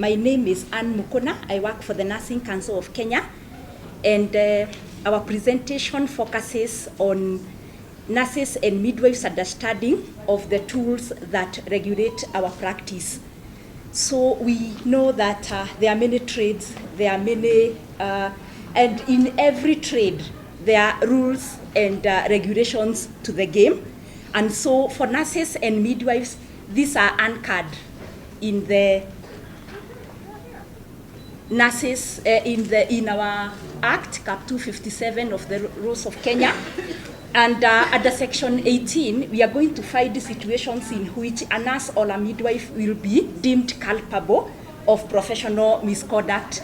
My name is Mukuna. I work for the Nursing Council of Kenya, and our presentation focuses on nurses and midwives' understanding of the tools that regulate our practice. So we know that there are many trades, there are many, and in every trade there are rules and regulations to the game. And so for nurses and midwives, these are anchored in the nurses in our Act, Cap 257 of the Rules of Kenya. And under Section 18, we are going to find situations in which a nurse or a midwife will be deemed culpable of professional misconduct.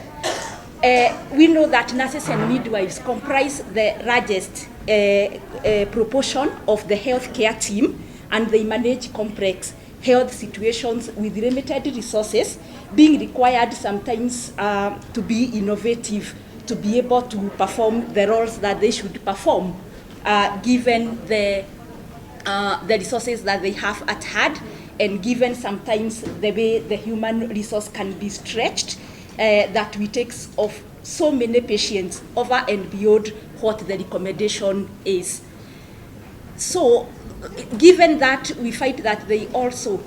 We know that nurses and midwives comprise the largest proportion of the healthcare team, and they manage complex health situations with limited resources, being required sometimes to be innovative, to be able to perform the roles that they should perform, given the resources that they have at hand, and given sometimes the way the human resource can be stretched, that we take of so many patients over and beyond what the recommendation is. So, given that, we find that they also,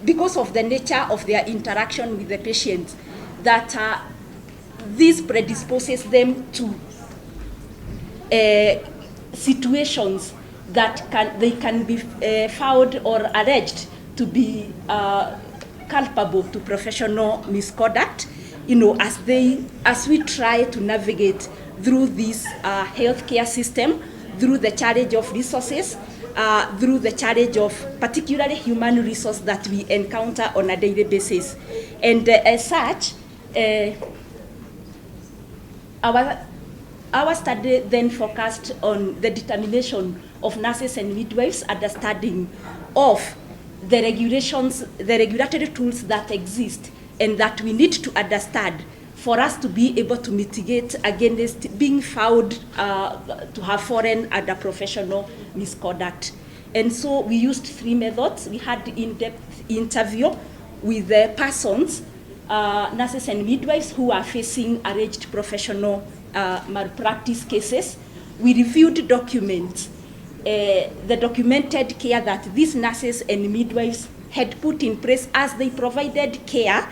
because of the nature of their interaction with the patients, that this predisposes them to situations that they can be found or alleged to be culpable to professional misconduct, as we try to navigate through this healthcare system, through the challenge of resources, through the challenge of particularly human resource that we encounter on a daily basis. And as such, our study then focused on the determination of nurses and midwives' understanding of the regulations, the regulatory tools that exist and that we need to understand for us to be able to mitigate against being found to have foreign and professional misconduct. And so we used 3 methods. We had in-depth interview with the persons, nurses and midwives who are facing alleged professional malpractice cases. We reviewed documents, the documented care that these nurses and midwives had put in place as they provided care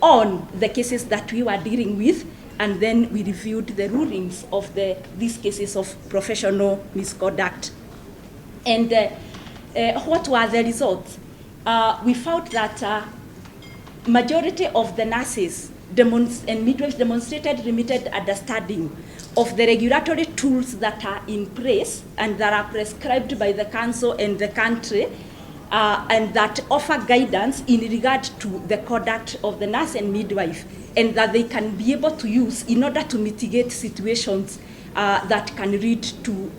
on the cases that we were dealing with, and then we reviewed the rulings of these cases of professional misconduct. And what were the results? We found that majority of the nurses and midwives demonstrated limited understanding of the regulatory tools that are in place and that are prescribed by the council and the country, and that offer guidance in regard to the conduct of the nurse and midwife, and that they can be able to use in order to mitigate situations that can lead to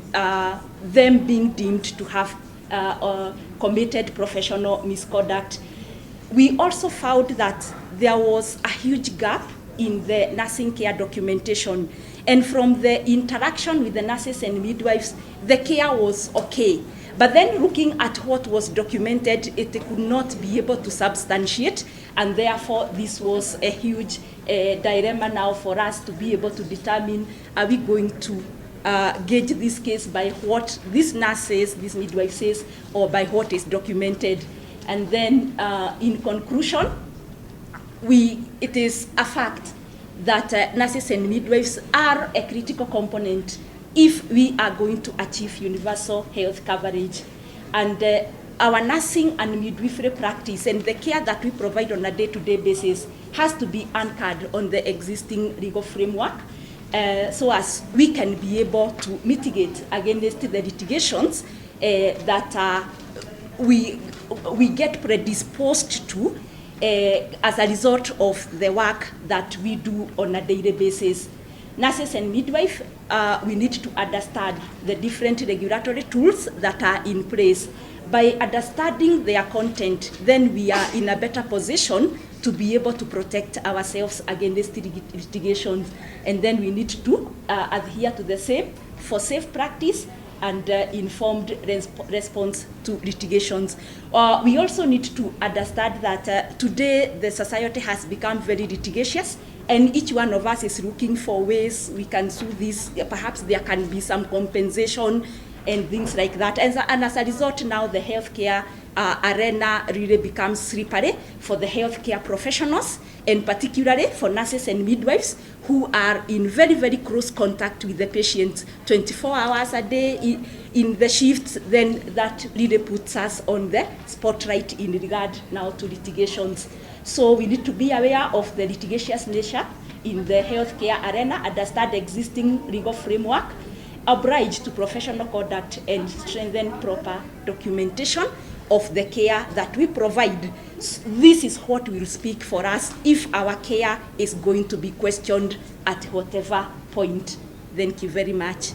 them being deemed to have committed professional misconduct. We also found that there was a huge gap in the nursing care documentation, and from the interaction with the nurses and midwives, the care was okay. But then looking at what was documented, it could not be able to substantiate, and therefore this was a huge dilemma now for us to be able to determine, are we going to gauge this case by what this nurse says, this midwife says, or by what is documented. And then in conclusion, it is a fact that nurses and midwives are a critical component if we are going to achieve universal health coverage. And our nursing and midwifery practice and the care that we provide on a day-to-day basis has to be anchored on the existing legal framework, so as we can be able to mitigate against the litigations that we get predisposed to as a result of the work that we do on a daily basis. Nurses and midwives, we need to understand the different regulatory tools that are in place. By understanding their content, then we are in a better position to be able to protect ourselves against litigations. And then we need to adhere to the same for safe practice, and informed response to litigations. We also need to understand that today the society has become very litigious, and each one of us is looking for ways we can sue this. Perhaps there can be some compensation and things like that. And as a result, now the healthcare arena really becomes slippery for the healthcare professionals, and particularly for nurses and midwives who are in very, very close contact with the patients 24 hours a day in the shifts. Then that really puts us on the spotlight in regard now to litigations. So we need to be aware of the litigious nature in the healthcare arena, understand existing legal framework, oblige to professional conduct, and strengthen proper documentation of the care that we provide. This is what will speak for us if our care is going to be questioned at whatever point. Thank you very much.